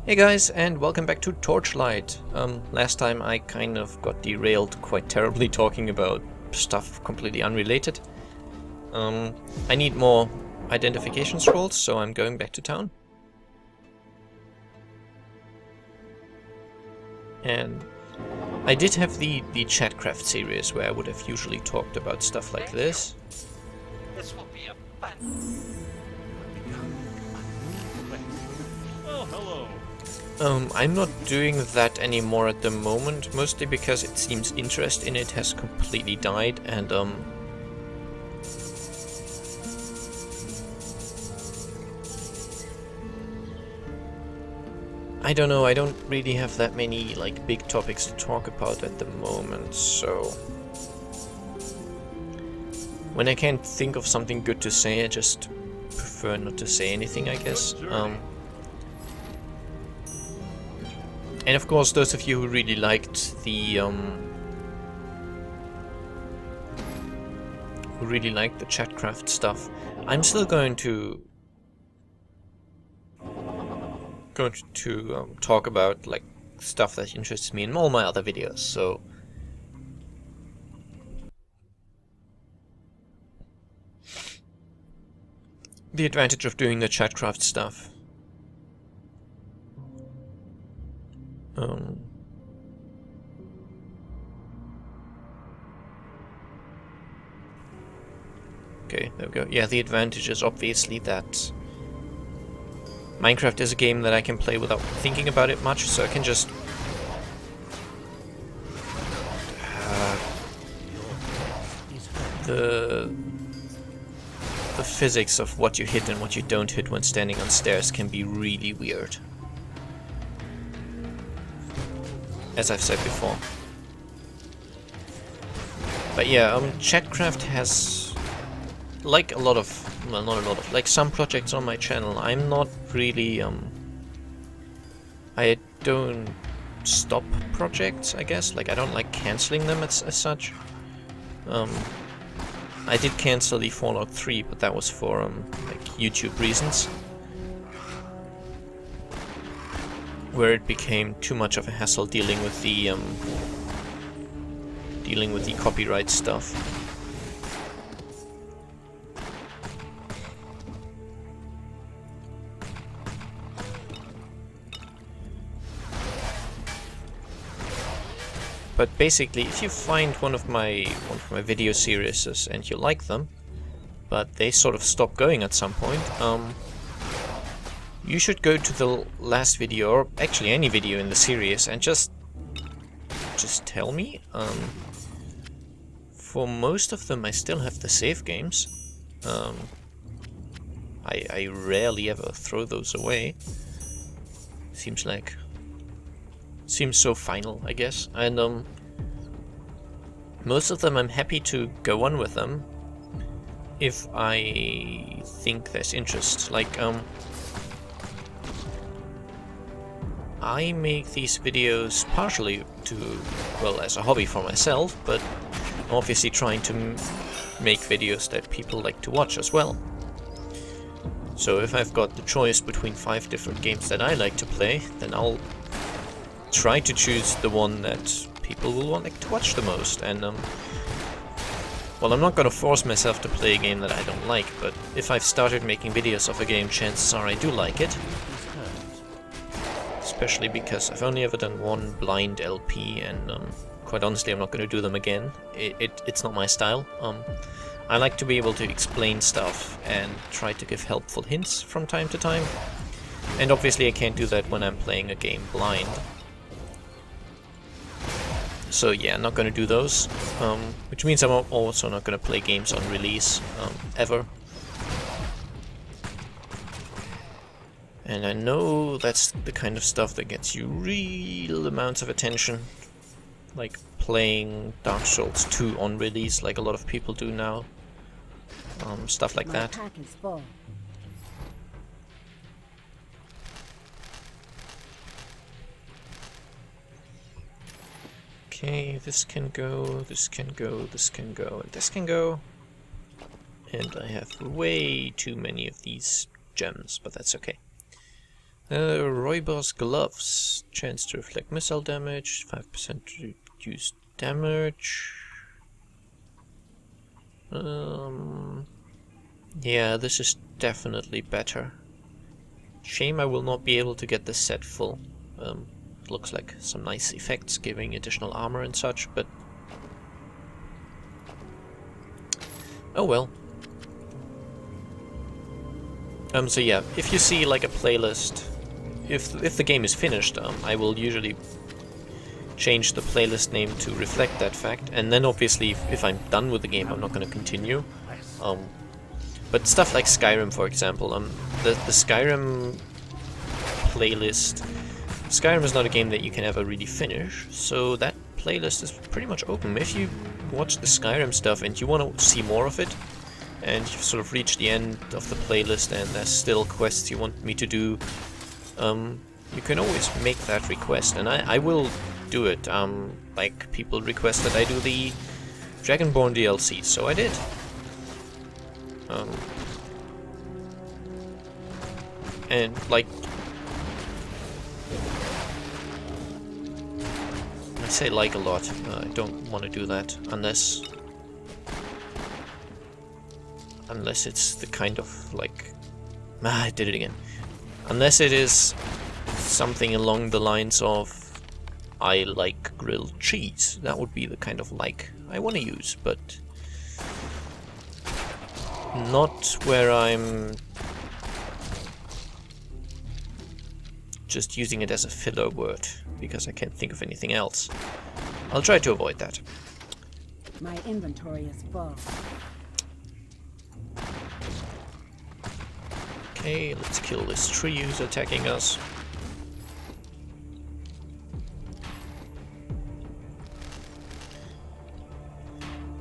Hey guys, and welcome back to Torchlight. Last time I kind of got derailed quite terribly talking about stuff completely unrelated. I need more identification scrolls, so I'm going back to town. And I did have the Chatcraft series where I would have usually talked about stuff like this. This will be a fun. Oh, hello. I'm not doing that anymore at the moment, mostly because it seems interest in it has completely died, and I don't know, I don't really have that many like big topics to talk about at the moment, so when I can't think of something good to say, I just prefer not to say anything, I guess. And of course, those of you who really liked the Chatcraft stuff, I'm still going to talk about like stuff that interests me in all my other videos. So the advantage of doing the Chatcraft stuff. Okay, there we go. Yeah, the advantage is obviously that Minecraft is a game that I can play without thinking about it much, so I can just the physics of what you hit and what you don't hit when standing on stairs can be really weird, as I've said before. But yeah, Chatcraft has, like a lot of, well, not a lot of, like some projects on my channel, I'm not really, I don't stop projects, I guess. Like, I don't like cancelling them as such. I did cancel the Fallout 3, but that was for, like, YouTube reasons. Where it became too much of a hassle dealing with the copyright stuff. But basically, if you find one of my video series and you like them, but they sort of stop going at some point, you should go to the last video, or actually any video in the series, and just tell me. For most of them, I still have the save games. I rarely ever throw those away. Seems so final, I guess. And most of them I'm happy to go on with them if I think there's interest. Like, I make these videos partially as a hobby for myself, but obviously trying to make videos that people like to watch as well. So if I've got the choice between 5 different games that I like to play, then I'll try to choose the one that people will want to watch the most. And well, I'm not gonna force myself to play a game that I don't like, but if I've started making videos of a game, chances are I do like it. Especially because I've only ever done one blind LP, and quite honestly, I'm not going to do them again. It's not my style. I like to be able to explain stuff and try to give helpful hints from time to time. And obviously I can't do that when I'm playing a game blind. So yeah, I'm not going to do those. Which means I'm also not going to play games on release, ever. And I know that's the kind of stuff that gets you real amounts of attention. Like playing Dark Souls 2 on release, like a lot of people do now. Stuff like that. Okay, this can go, this can go, this can go, and this can go. And I have way too many of these gems, but that's okay. Roiber's gloves. Chance to reflect missile damage. 5% reduced damage. Yeah, this is definitely better. Shame I will not be able to get the set full. Looks like some nice effects, giving additional armor and such, but... oh well. So yeah, if you see like a playlist, if the game is finished, I will usually change the playlist name to reflect that fact, and then obviously if I'm done with the game, I'm not going to continue. But stuff like Skyrim, for example, the Skyrim playlist, Skyrim is not a game that you can ever really finish, so that playlist is pretty much open. If you watch the Skyrim stuff and you want to see more of it, and you've sort of reached the end of the playlist and there's still quests you want me to do, you can always make that request, and I will do it. Like, people request that I do the Dragonborn DLC, so I did. And, like, I say like a lot. I don't want to do that unless it's the kind of, like... I did it again. Unless it is something along the lines of I like grilled cheese. That would be the kind of like I want to use, but not where I'm just using it as a filler word, because I can't think of anything else. I'll try to avoid that. My inventory is full. Okay, let's kill this tree who's attacking us.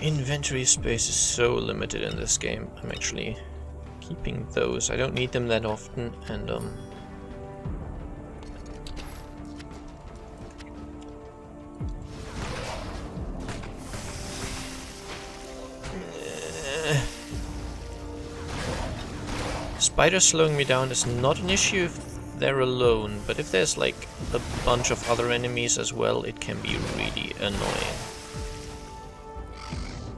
Inventory space is so limited in this game. I'm actually keeping those. I don't need them that often, and spiders slowing me down is not an issue if they're alone, but if there's like a bunch of other enemies as well, it can be really annoying.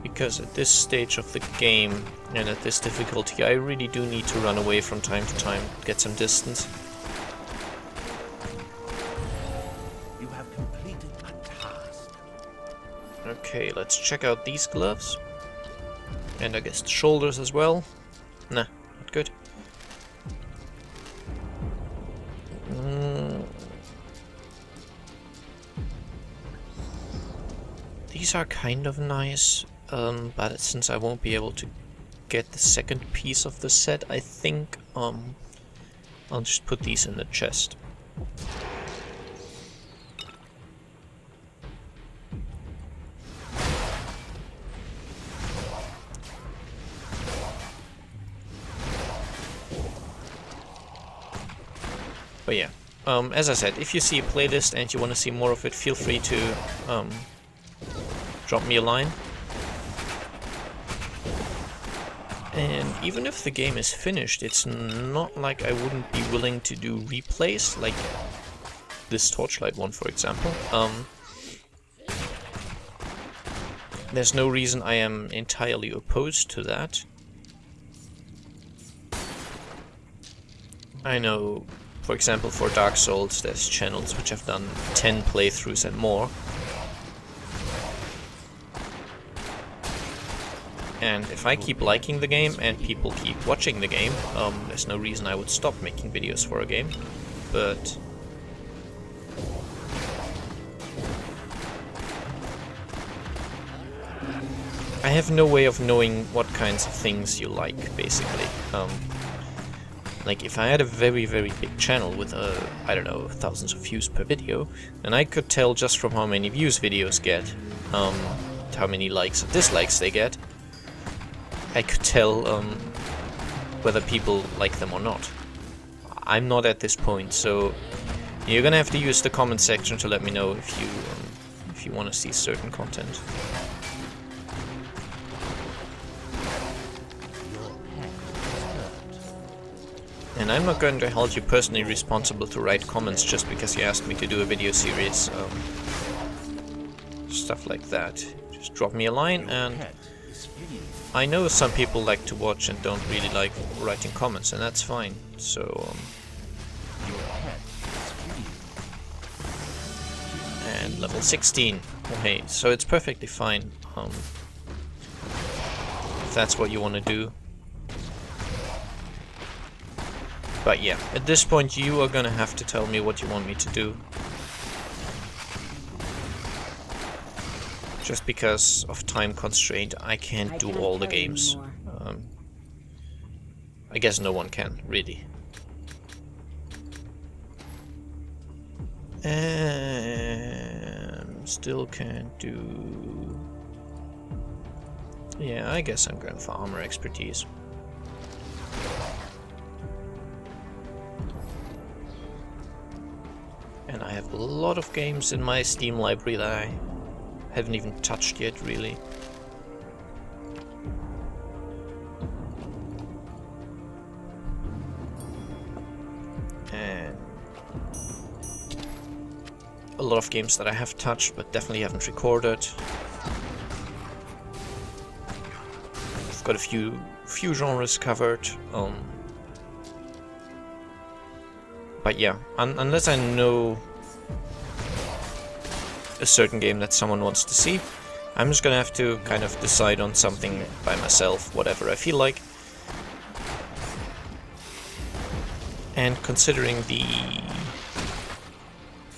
Because at this stage of the game, and at this difficulty, I really do need to run away from time to time, get some distance. You have completed a task. Okay, let's check out these gloves. And I guess the shoulders as well. Nah, not good. These are kind of nice. But since I won't be able to get the second piece of the set, I think I'll just put these in the chest. But yeah, as I said, if you see a playlist and you want to see more of it, feel free to drop me a line. And even if the game is finished, it's not like I wouldn't be willing to do replays, like this Torchlight one, for example. There's no reason I am entirely opposed to that. I know, for example, for Dark Souls, there's channels which have done 10 playthroughs and more. And if I keep liking the game and people keep watching the game, there's no reason I would stop making videos for a game. But I have no way of knowing what kinds of things you like, basically. Like, if I had a very, very big channel with, I don't know, thousands of views per video, then I could tell just from how many views videos get, how many likes and dislikes they get. I could tell whether people like them or not. I'm not at this point, so you're gonna have to use the comment section to let me know if you want to see certain content. And I'm not going to hold you personally responsible to write comments just because you asked me to do a video series. Stuff like that. Just drop me a line, and I know some people like to watch and don't really like writing comments, and that's fine. So, and level 16. Okay, so it's perfectly fine. If that's what you want to do. But yeah, at this point you are gonna have to tell me what you want me to do. Just because of time constraint, I can't do all the games. I guess no one can, really. Still can't do... Yeah, I guess I'm going for armor expertise. And I have a lot of games in my Steam library that I haven't even touched yet, really. And a lot of games that I have touched but definitely haven't recorded. I've got a few genres covered. But yeah, unless I know a certain game that someone wants to see, I'm just gonna have to kind of decide on something by myself, whatever I feel like. And considering the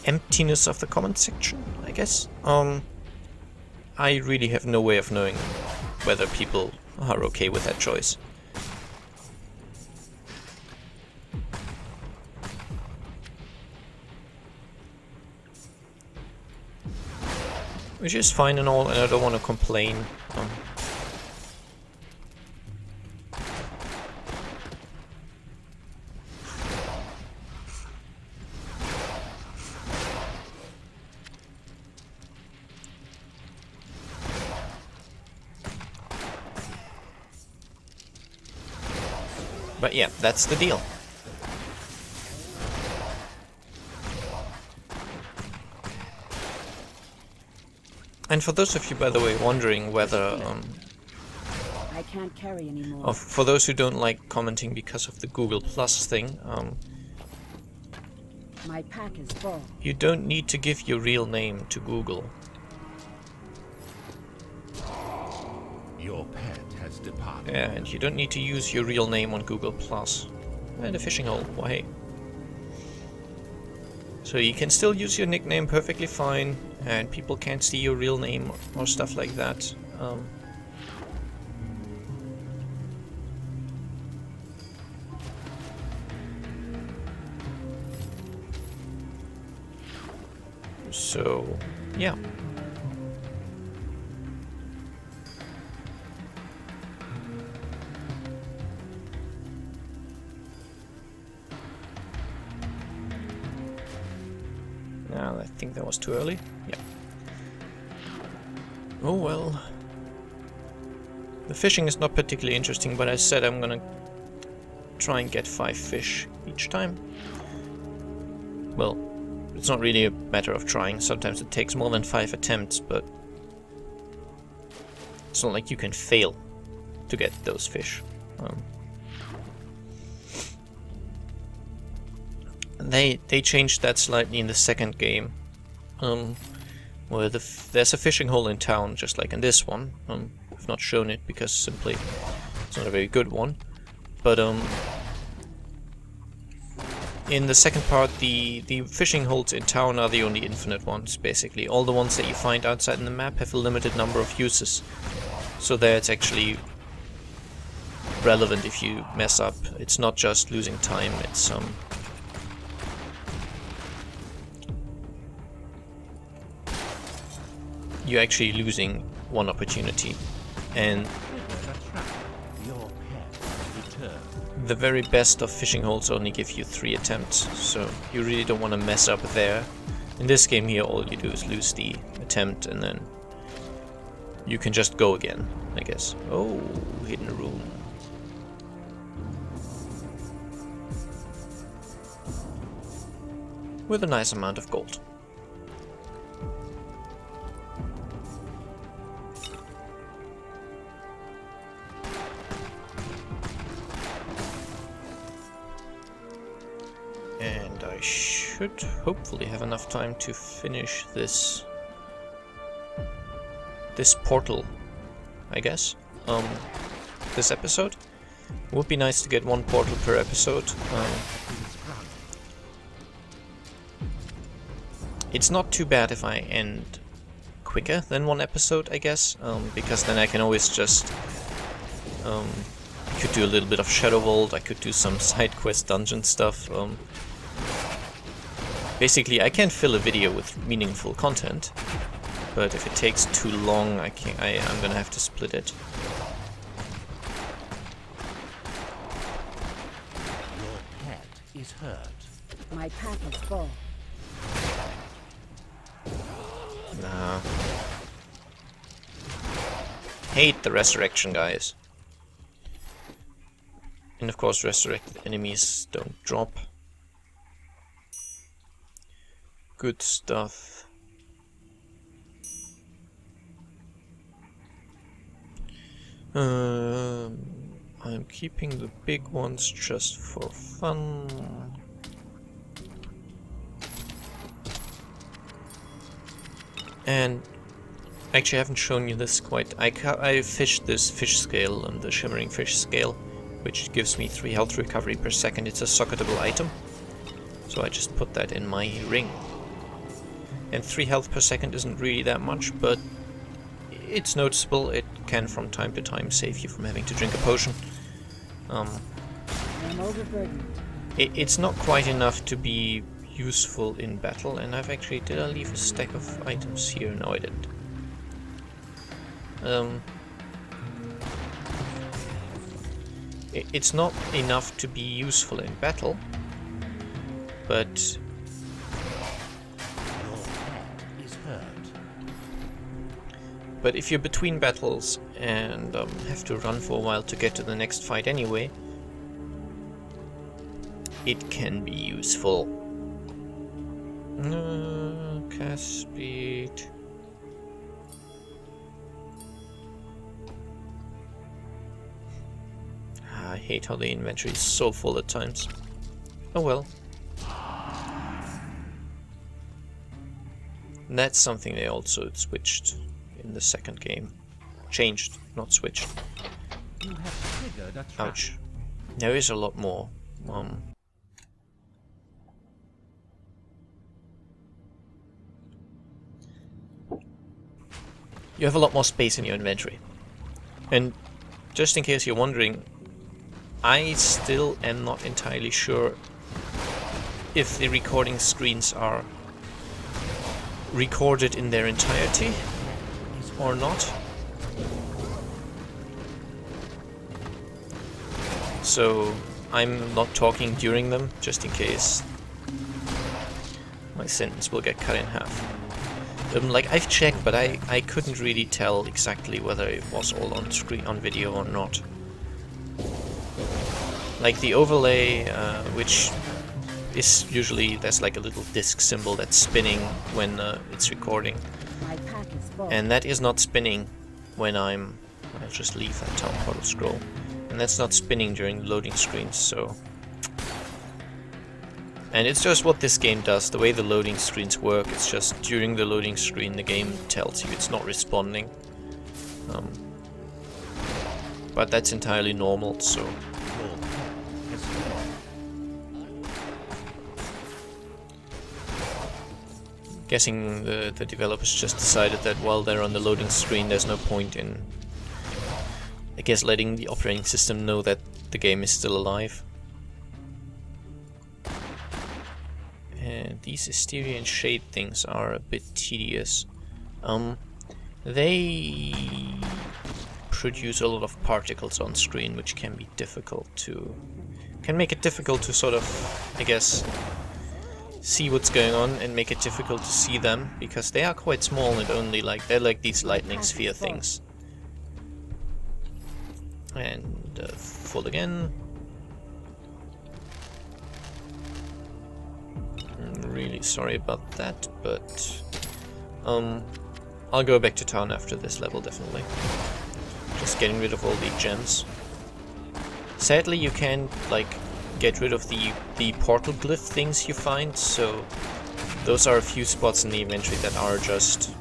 emptiness of the comment section, I guess, I really have no way of knowing whether people are okay with that choice. Which is fine and all, and I don't want to complain. But yeah, that's the deal. And for those of you, by the way, wondering whether, I can't carry anymore. for those who don't like commenting because of the Google Plus thing, My pack is full. you don't need to give your real name to Google. Your pet has departed. Yeah, and you don't need to use your real name on Google Plus. And a fishing hole, why hey. So you can still use your nickname perfectly fine, and people can't see your real name or stuff like that. So, yeah. Now, I think that was too early. Yeah. Oh well. The fishing is not particularly interesting, but I said I'm gonna try and get 5 fish each time. Well, it's not really a matter of trying. Sometimes it takes more than 5 attempts, but it's not like you can fail to get those fish. They changed that slightly in the second game, where there's a fishing hole in town, just like in this one. I've not shown it because simply it's not a very good one, but in the second part, the fishing holes in town are the only infinite ones, basically. All the ones that you find outside in the map have a limited number of uses, so there it's actually relevant if you mess up. It's not just losing time, it's you're actually losing one opportunity, and Your pet returned. the very best of fishing holes only give you 3 attempts, so you really don't want to mess up there. In this game here, all you do is lose the attempt, and then you can just go again, I guess. Oh, hidden room. with a nice amount of gold. And I should hopefully have enough time to finish this portal, I guess, this episode. It would be nice to get one portal per episode. It's not too bad if I end quicker than one episode, I guess, because then I can always just I could do a little bit of Shadow Vault, I could do some side quest dungeon stuff. Basically, I can fill a video with meaningful content, but if it takes too long, I'm gonna have to split it. Your pet is hurt. My pack is full. Nah. Hate the resurrection guys. And of course resurrected enemies don't drop. Good stuff. I'm keeping the big ones just for fun. And actually I haven't shown you this quite. I fished this fish scale on the shimmering fish scale, which gives me 3 health recovery per second. It's a socketable item, so I just put that in my ring. And 3 health per second isn't really that much, but it's noticeable. It can from time to time save you from having to drink a potion. I'm overburdened. It's not quite enough to be useful in battle, and I've actually... Did I leave a stack of items here? No, I didn't. It's not enough to be useful in battle, but... Your pet is hurt. But if you're between battles and have to run for a while to get to the next fight anyway, it can be useful. Cast speed. I hate how the inventory is so full at times. Oh well. And that's something they also switched in the second game. Changed, not switched. You have triggered a trap. Ouch. There is a lot more. You have a lot more space in your inventory. And just in case you're wondering, I still am not entirely sure if the recording screens are recorded in their entirety or not. So I'm not talking during them, just in case my sentence will get cut in half. Like, I've checked, but I couldn't really tell exactly whether it was all on screen, on video or not. Like the overlay, which is usually, there's like a little disc symbol that's spinning when it's recording. My pack is full. And that is not spinning when I'll just leave that town portal scroll. And that's not spinning during the loading screens, so... And it's just what this game does, the way the loading screens work. It's just during the loading screen the game tells you it's not responding. But that's entirely normal, so... Guessing the developers just decided that while they're on the loading screen there's no point in, I guess, letting the operating system know that the game is still alive. And these Asterian shade things are a bit tedious. They produce a lot of particles on screen, which can be difficult to... can make it difficult to sort of, I guess, see what's going on and make it difficult to see them, because they are quite small and only like... they're like these lightning sphere things. And full again. Really sorry about that, but I'll go back to town after this level, definitely. Just getting rid of all the gems. Sadly, you can't, like, get rid of the portal glyph things you find, so those are a few spots in the inventory that are just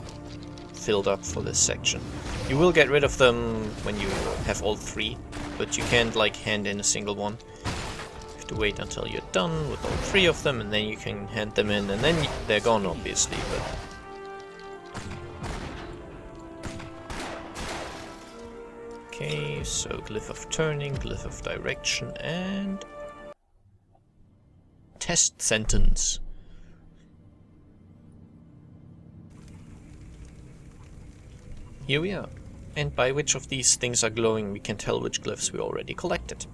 filled up for this section. You will get rid of them when you have all 3, but you can't, like, hand in a single one. You have to wait until you're done with all 3 of them, and then you can hand them in, and then they're gone, obviously, but... Okay, so Glyph of Turning, Glyph of Direction, and... Test Sentence. Here we are. And by which of these things are glowing, we can tell which glyphs we already collected.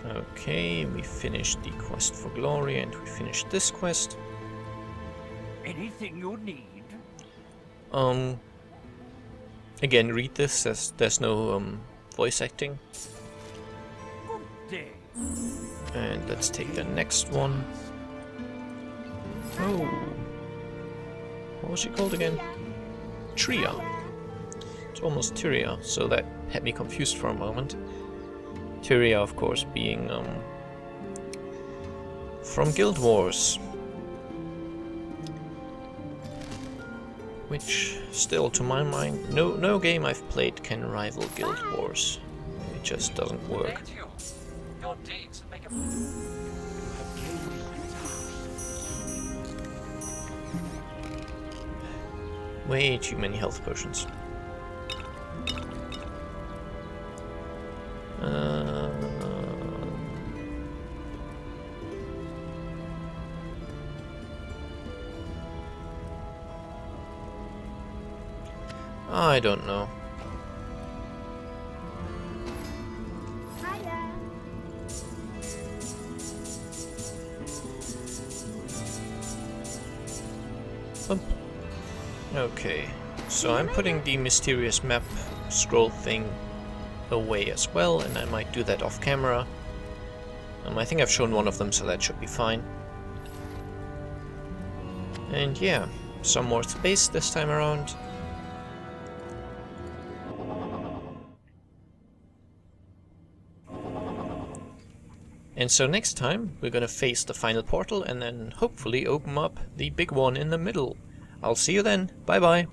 Okay, we finished the quest for glory and we finished this quest. Anything you need? Again, read this, as there's no voice acting. Good day. And let's take the next one. Oh, what was she called again? Tria. It's almost Tyria, so that had me confused for a moment. Tyria, of course, being from Guild Wars, which still, to my mind, no game I've played can rival Guild Wars. It just doesn't work. Way too many health potions. I don't know. Okay, so I'm putting the mysterious map scroll thing away as well, and I might do that off camera. I think I've shown one of them, so that should be fine. And yeah, some more space this time around. And so next time we're gonna face the final portal and then hopefully open up the big one in the middle. I'll see you then. Bye bye.